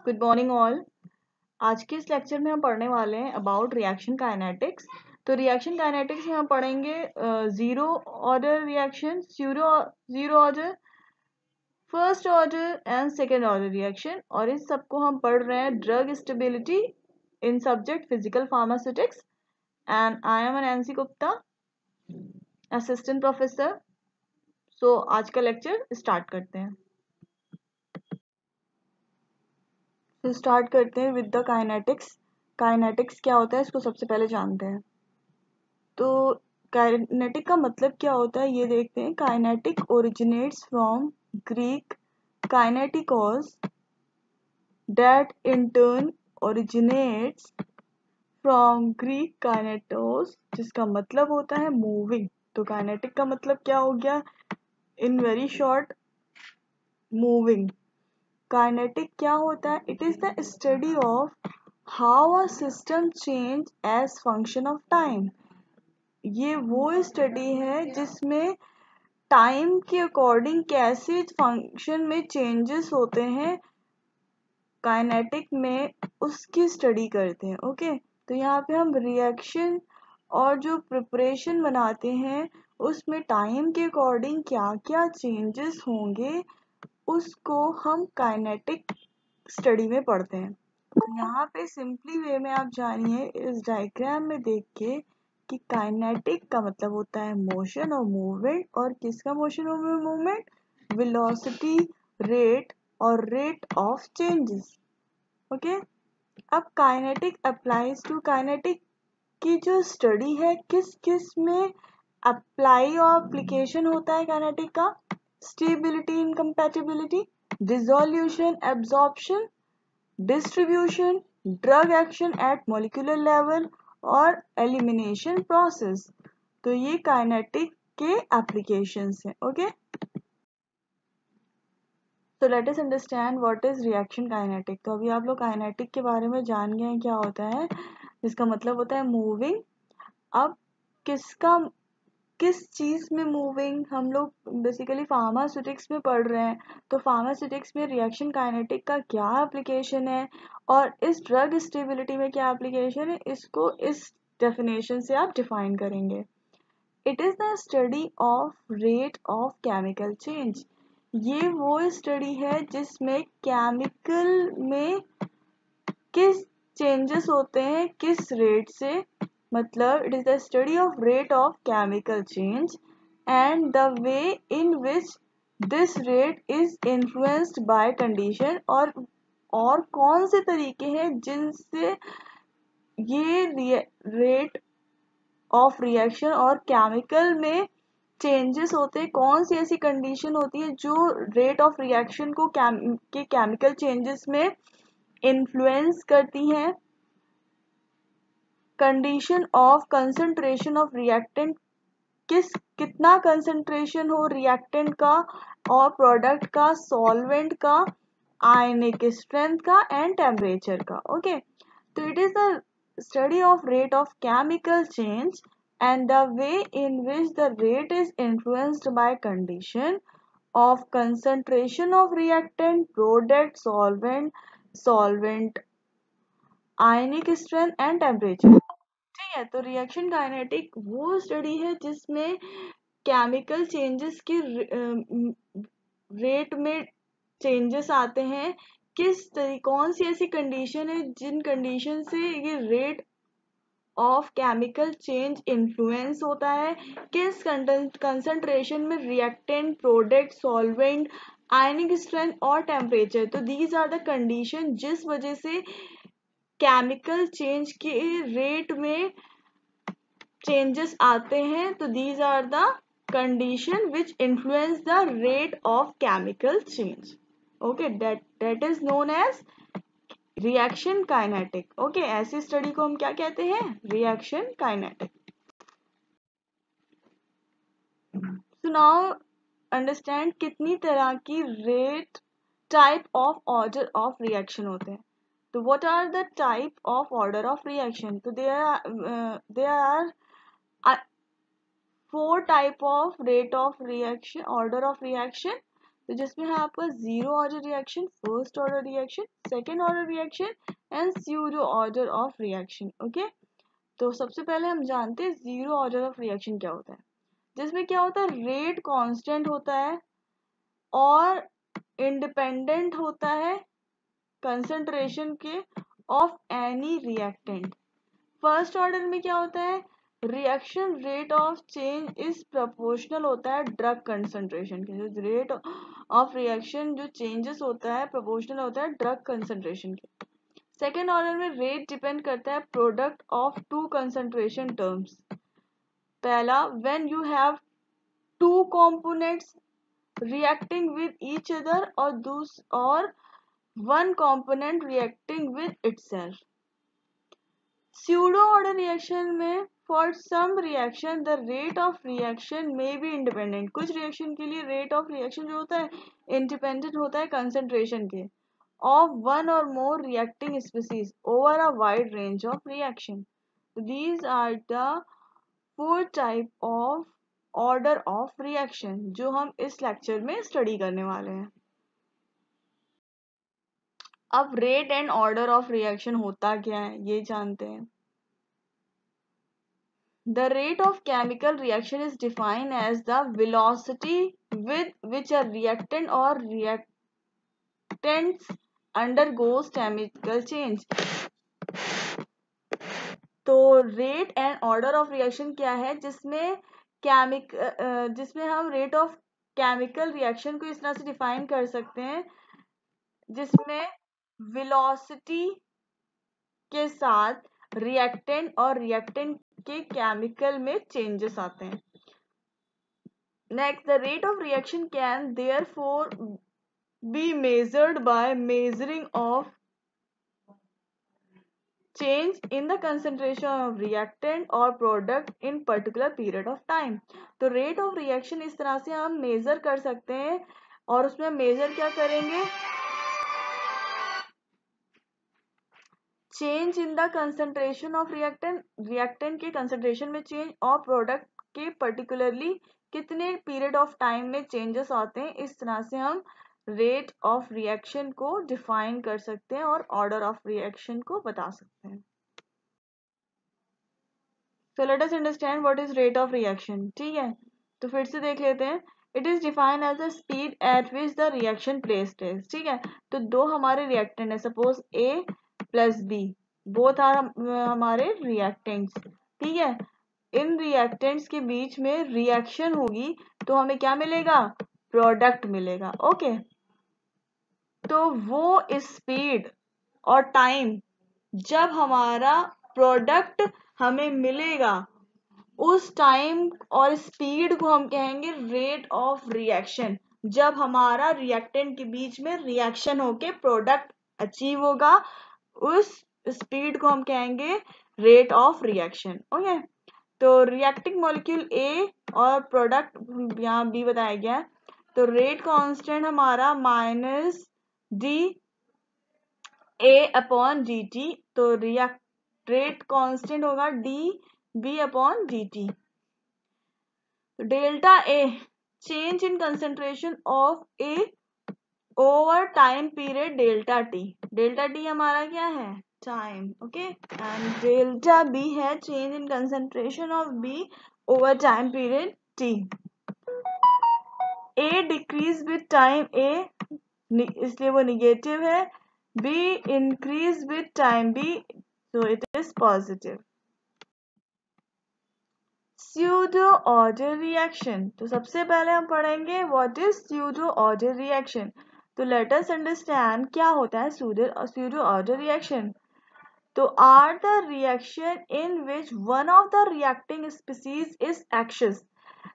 Good morning all. आज के इस लेक्चर में हम पढ़ने वाले हैं अबाउट रिएक्शन काइनेटिक्स। तो रिएक्शन काइनेटिक्स में हम पढ़ेंगे zero order reaction, zero order, first order and second order reaction. और इस सबको हम पढ़ रहे हैं drug stability in subject physical pharmaceutics. And I am Nancy Gupta, assistant professor. So आज का लेक्चर स्टार्ट करते हैं। तो स्टार्ट करते हैं विद द काइनेटिक्स। काइनेटिक्स क्या होता है इसको सबसे पहले जानते हैं। तो काइनेटिक का मतलब क्या होता है ये देखते हैं। Kinetic originates from Greek kinetikos that in turn originates from Greek kinetos, जिसका मतलब होता है मूविंग। तो काइनेटिक का मतलब क्या हो गया in very short, moving. Kinetic क्या होता है? It is the study of how a system change as function of time. ये वो स्टडी है जिसमें टाइम के अकॉर्डिंग कैसे फंक्शन में चेंजेस होते हैं काइनेटिक में, उसकी स्टडी करते हैं। ओके, तो यहाँ पे हम रिएक्शन और जो प्रिपरेशन बनाते हैं उसमें टाइम के अकॉर्डिंग क्या क्या चेंजेस होंगे उसको हम काइनेटिक स्टडी में पढ़ते हैं। तो यहाँ पे सिंपली वे में आप जानिए इस डायग्राम में देख के कि काइनेटिक का मतलब होता है मोशन और मूवमेंट। और किसका मोशन और मूवमेंट? वेलोसिटी, रेट और रेट ऑफ चेंजेस। ओके, अब काइनेटिक अप्लाइज टू, काइनेटिक की जो स्टडी है किस किस में अप्लाई और एप्लीकेशन होता है काइनेटिक का? Stability, incompatibility, dissolution, absorption, distribution, drug action at molecular level और एलिमिनेशन प्रोसेस। तो ये काइनेटिक के एप्लीकेशंस हैं। ओके, तो let us understand what is reaction kinetic. तो अभी आप लोग काइनेटिक के बारे में जान गए हैं क्या होता है, जिसका मतलब होता है मूविंग। अब किस चीज में मूविंग, हम लोग बेसिकली फार्मास्यूटिक्स में पढ़ रहे हैं। तो फार्मास्यूटिक्स में रिएक्शन काइनेटिक का क्या एप्लीकेशन है और इस ड्रग स्टेबिलिटी में क्या एप्लीकेशन है, इसको इस डेफिनेशन से आप डिफाइन करेंगे। It is the study of rate of chemical change. ये वो स्टडी है जिसमें केमिकल में किस चेंजेस होते हैं किस रेट से, मतलब it is the study of rate of chemical change and the way in which this rate is influenced by condition. और कौन से तरीके हैं जिनसे ये रेट ऑफ रिएक्शन और केमिकल में चेंजेस होते हैं, कौन सी ऐसी कंडीशन होती है जो रेट ऑफ रिएक्शन को केमिकल चेंजेस में इन्फ्लुएंस करती हैं। Condition of concentration of reactant, कितना कंसंट्रेशन हो रिएक्टेंट का और प्रोडक्ट का, सॉल्वेंट का, आयनिक स्ट्रेंथ का एंड टेम्परेचर का। ओके, तो it is the study of rate of chemical change and the way in which the rate is influenced by condition of concentration of reactant, product, solvent, ionic strength and temperature। ठीक है, तो reaction kinetic वो study है जिसमें chemical changes की rate में changes आते हैं। कौन सी ऐसी कंडीशन है जिन कंडीशन से ये rate of chemical change influence होता है, किस कंसंट्रेशन में reactant, product, solvent, ionic strength और टेम्परेचर। तो दीज आर द कंडीशन जिस वजह से केमिकल चेंज के रेट में चेंजेस आते हैं। तो these are the condition which influence the rate of chemical change. Okay, that is known as reaction kinetic. Okay, ऐसी स्टडी को हम क्या कहते हैं? Reaction kinetic. So now understand कितनी तरह की rate, type of order of reaction होते हैं। तो what are the type of order of reaction? तो there are 4 type of rate of reaction, order of reaction. तो जिसमें है आपका zero order reaction, first order reaction, second order reaction and pseudo order of reaction. Okay, तो सबसे पहले हम जानते हैं जीरो ऑर्डर ऑफ रिएक्शन क्या होता है। जिसमें क्या होता है, रेट कांस्टेंट होता है और इंडिपेंडेंट होता है कंसंट्रेशन के of any reactant. First order में क्या होता है, reaction rate of change is proportional होता है ड्रग कंसंट्रेशन के। जो रेट ऑफ रिएक्शन जो चेंजेस होता है प्रोपोर्शनल होता है ड्रग कंसंट्रेशन के। सेकेंड ऑर्डर में रेट डिपेंड करता है product of two concentration terms. पहला, when you have two components reacting with each other or one component reacting with itself. Pseudo order reaction में for some reaction the rate of reaction may be independent. कुछ reaction के लिए rate of reaction जो होता है independent होता है concentration के of one or more reacting species over a wide range of reaction. These are the four type of order of reaction जो हम इस लेक्चर में स्टडी करने वाले हैं। अब rate and order of reaction होता क्या है ये जानते हैं। The rate of chemical reaction is defined as the velocity with which a reactant और रिएक्टेंट्स अंडरगोज केमिकल चेंज। तो rate and order of reaction क्या है, जिसमें हम रेट ऑफ केमिकल रिएक्शन को इस तरह से डिफाइन कर सकते हैं जिसमें वेलोसिटी के साथ रिएक्टेंट और रिएक्टेंट के केमिकल में चेंजेस आते हैं। Next, the rate of reaction can therefore be measured by measuring of change in the concentration of reactant or product in particular period of time। तो rate of reaction इस तरह से हम major कर सकते हैं और उसमें मेजर क्या करेंगे, change in the concentration of reactant के कंसंट्रेशन में चेंज और प्रोडक्ट के पर्टिकुलरली कितने पीरियड ऑफ टाइम में चेंजेस आते हैं। इस तरह से हम रेट ऑफ रिएक्शन को डिफाइन कर सकते हैं और ऑर्डर ऑफ रिएक्शन को बता सकते हैं। So let us understand what is rate of reaction। ठीक है, तो फिर से देख लेते हैं। It is defined as the speed at which the reaction takes place। ठीक है, तो दो हमारे रिएक्टेंट है, suppose A plus B, both are हमारे रिएक्टेंट्स। ठीक है, इन रिएक्टेंट्स के बीच में रिएक्शन होगी तो हमें क्या मिलेगा, प्रोडक्ट मिलेगा। ओके, तो वो स्पीड और टाइम जब हमारा प्रोडक्ट हमें मिलेगा उस टाइम और स्पीड को हम कहेंगे रेट ऑफ रिएक्शन। जब हमारा रिएक्टेंट के बीच में रिएक्शन होके प्रोडक्ट अचीव होगा उस स्पीड को हम कहेंगे रेट ऑफ रिएक्शन। ओके, तो रिएक्टिंग मॉलिक्यूल ए और प्रोडक्ट यहाँ बी बताया गया है। तो रेट कांस्टेंट हमारा minus D A upon D T, तो रेट कांस्टेंट होगा D B upon D T. Delta A change in concentration of A over time period delta T. Delta T हमारा क्या है, time. Okay, and delta B है change in concentration of B over time period T. A decrease with time A, इसलिए वो negative है। B increase with time B, so it is positive। Pseudo order reaction, तो सबसे पहले हम पढ़ेंगे what is pseudo order reaction। तो let us understand क्या होता है pseudo order reaction। तो are the reaction in which one of the reacting species is anxious।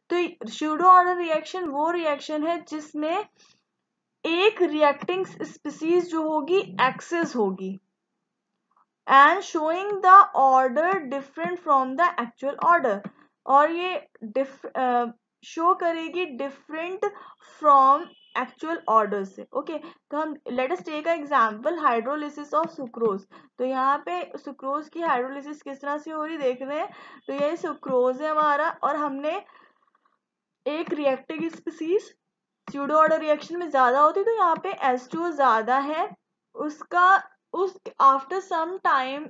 तो pseudo order reaction वो reaction है जिसमें एक reacting species जो होगी एक्सेस होगी and showing the order different from the actual order, और ये शो करेगी डिफरेंट फ्रॉम एक्चुअल ऑर्डर से। ओके, तो हम let us take a example hydrolysis of sucrose. तो यहाँ पे सुक्रोज की हाइड्रोलिसिस किस तरह से हो रही देख रहे हैं। तो ये सुक्रोज है हमारा और हमने एक reactive species pseudo order reaction में ज्यादा होती है, तो यहाँ पे H2O ज्यादा है, उसका उस आफ्टर सम टाइम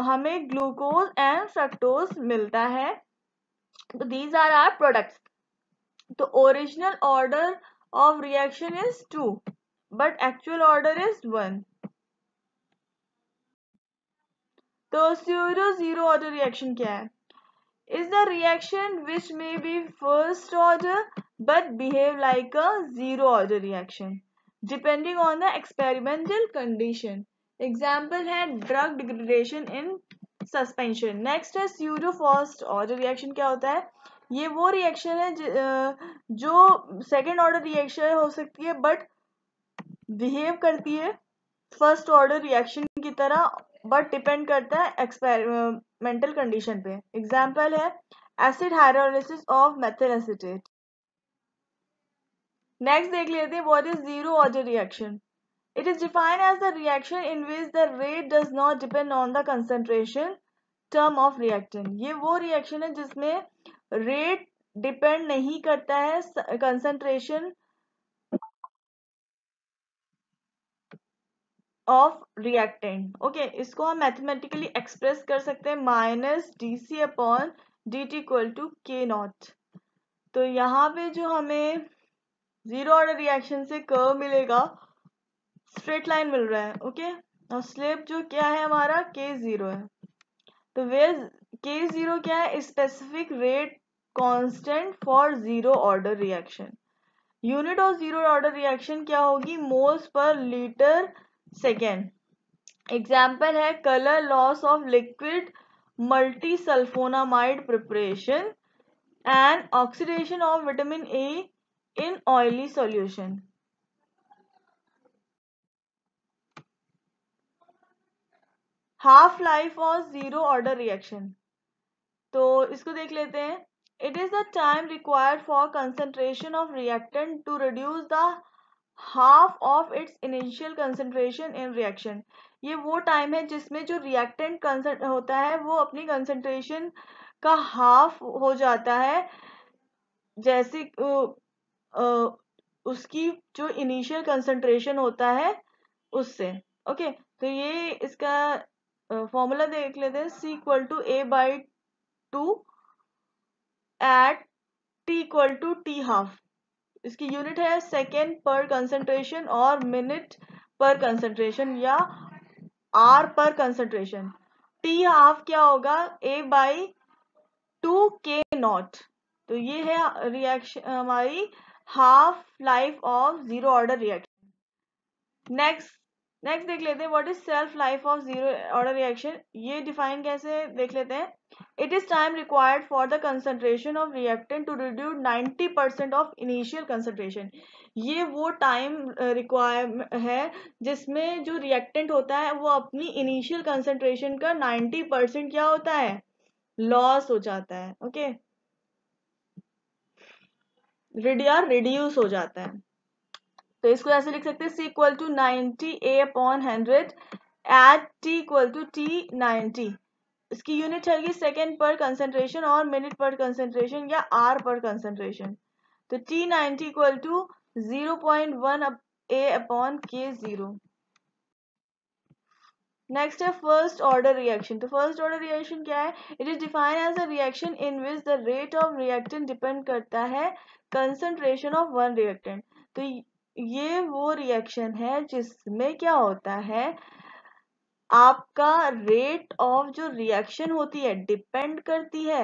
हमें ग्लूकोज एंड फ्रक्टोज मिलता है। तो दीज आर आर प्रोडक्ट्स। तो original order of reaction is 2 but actual order is 1। तो स्यूडो जीरो ऑर्डर रिएक्शन क्या है? Is the reaction which may be first order but behave like a zero order reaction depending on the experimental condition. Example है drug degradation in suspension. Next है pseudo first order reaction। क्या होता है? ये वो reaction है जो second order reaction हो सकती है बट बिहेव करती है फर्स्ट ऑर्डर रिएक्शन की तरह, बट डिपेंड करता है एक्सपेरिमेंटल कंडीशन पे। एग्जाम्पल है acid hydrolysis of methyl acetate. Next देख लेते हैं what is zero order reaction. It is defined as the reaction in which the rate does not depend on the concentration term of reactant. ये वो reaction है जिसमें rate depend नहीं करता है कंसंट्रेशन ऑफ रिएक्टेंट। ओके, इसको हम mathematically express कर सकते हैं minus D C upon D T equal to K naught. तो यहाँ पे जो हमें जीरो ऑर्डर रिएक्शन से कर्व मिलेगा, स्ट्रेट लाइन मिल रहा है। ओके, और स्लेप जो क्या है हमारा के जीरो है। तो वेयर के जीरो क्या है? Specific rate constant for zero order reaction. Unit of zero order reaction क्या होगी? मोल्स पर लीटर सेकेंड। एग्जाम्पल है colour loss of liquid multi sulfonamide preparation and oxidation of vitamin A in oily solution. Half life of zero order reaction, तो इसको देख लेते हैं। It is the time required for concentration of reactant to reduce the half of its initial concentration in reaction. ये वो time है जिसमें जो रिएक्टेंट होता है वो अपनी कंसंट्रेशन का हाफ हो जाता है, जैसे उसकी जो इनिशियल कंसंट्रेशन होता है उससे। ओके, तो ये इसका फॉर्मूला देख लेते हैं। C equal to A by two at T equal to T half. इसकी यूनिट है सेकेंड पर कंसंट्रेशन और मिनट पर कंसंट्रेशन या आर पर कंसंट्रेशन। टी हाफ क्या होगा? A by two K naught. तो ये है रिएक्शन हमारी half life of zero order reaction. Next देख लेते हैं what is self life of zero order reaction. ये डिफाइन कैसे देख लेते हैं। It is time required for the concentration of reactant to reduce 90% of initial concentration. ये वो टाइम रिक्वायर है जिसमें जो रिएक्टेंट होता है वो अपनी इनिशियल कंसंट्रेशन का 90% क्या होता है? लॉस हो जाता है। ओके, रिड्यूस हो जाता है। तो इसको ऐसे लिख सकते हैं C equal to 90 A upon 100 at T equal to T 90। इसकी यूनिट है सेकेंड पर कंसंट्रेशन और मिनट पर कंसंट्रेशन या आर पर कंसंट्रेशन। तो T 90 equal to 0.1 A upon K zero. Next है फर्स्ट ऑर्डर रिएक्शन। तो फर्स्ट ऑर्डर रिएक्शन क्या है? It is defined as a reaction in which the rate of reactant depend करता है कंसंट्रेशन ऑफ वन रिएक्टेंट। तो ये वो reaction है जिसमें क्या होता है, आपका रेट ऑफ जो रिएक्शन होती है डिपेंड करती है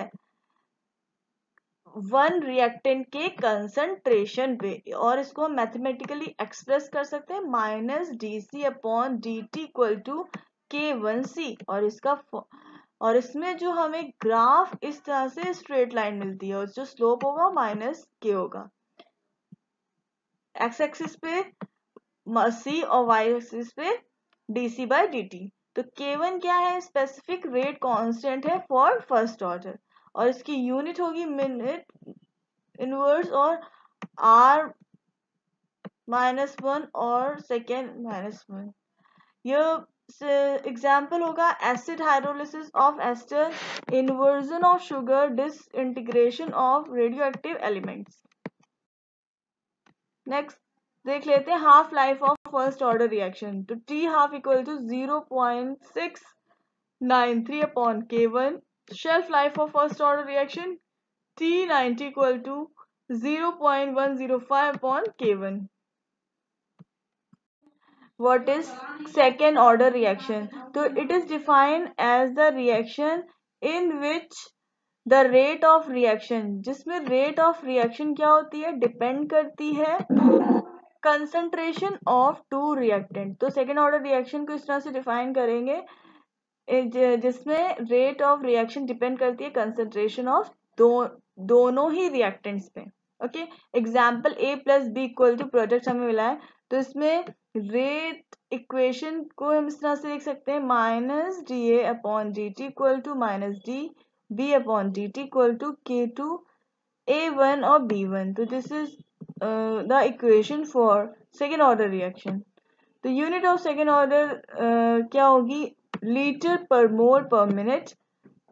वन रिएक्टेंट के कंसंट्रेशन पे, और इसको हम मैथमेटिकली एक्सप्रेस कर सकते हैं minus D C upon D T equal to K one C. और इसमें जो हमें ग्राफ इस तरह से स्ट्रेट लाइन मिलती है और जो स्लोप होगा माइनस के होगा। एक्स एक्सिस पे सी और वाई एक्सिस पे D C by D T. तो K1 क्या है? स्पेसिफिक रेट कांस्टेंट है फॉर फर्स्ट ऑर्डर और इसकी यूनिट होगी मिनट इनवर्स और R -1 और सेकेंड -1। यह एग्जाम्पल होगा acid hydrolysis of ester, inversion of sugar, disintegration of radio active elements. Next देख लेते हैं half life of first order reaction. तो T half equal to 0.693 upon K1. Shelf life of first order reaction T90 equal to 0.105 upon K1. What is second order reaction? So it is defined as the reaction in which the rate of reaction, जिसमें rate of reaction क्या होती है, depend करती है concentration of two reactant. तो second order reaction को इस तरह से define करेंगे जिसमें rate of reaction depend करती है concentration of दोनों ही reactants पे. Okay, example A plus B equal to product हमें मिला है, तो इसमें रेट इक्वेशन को हम इस तरह से लिख सकते हैं minus D A upon D T equal to minus D B upon D T equal to K2 A1 और B1. तो this is the equation for second order reaction. तो यूनिट ऑफ सेकेंड ऑर्डर क्या होगी, litre per mole per minute.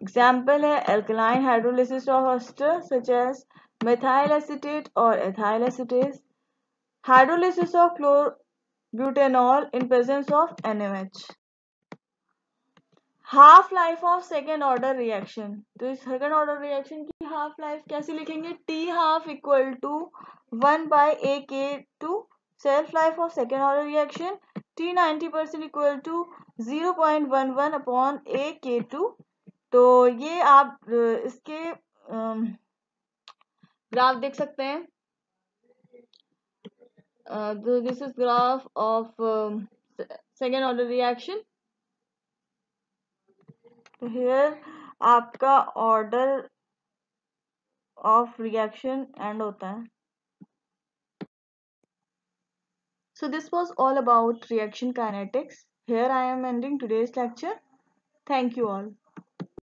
Example है alkaline hydrolysis of ester such as methyl acetate or ethyl acetate. Hydrolysis of chlorbutanol in presence of NaOH. Half life of second order reaction. तो इस second order reaction की half life कैसे लिखेंगे, T half equal to 1/AK2. Shelf life of second order reaction T90% equal to 0.11 upon AK2. तो ये आप इसके graph देख सकते हैं. This is graph of second order reaction. तो हियर आपका ऑर्डर ऑफ रिएक्शन एंड होता है. So this was all about reaction kinetics. Here I am ending today's lecture. Thank you all.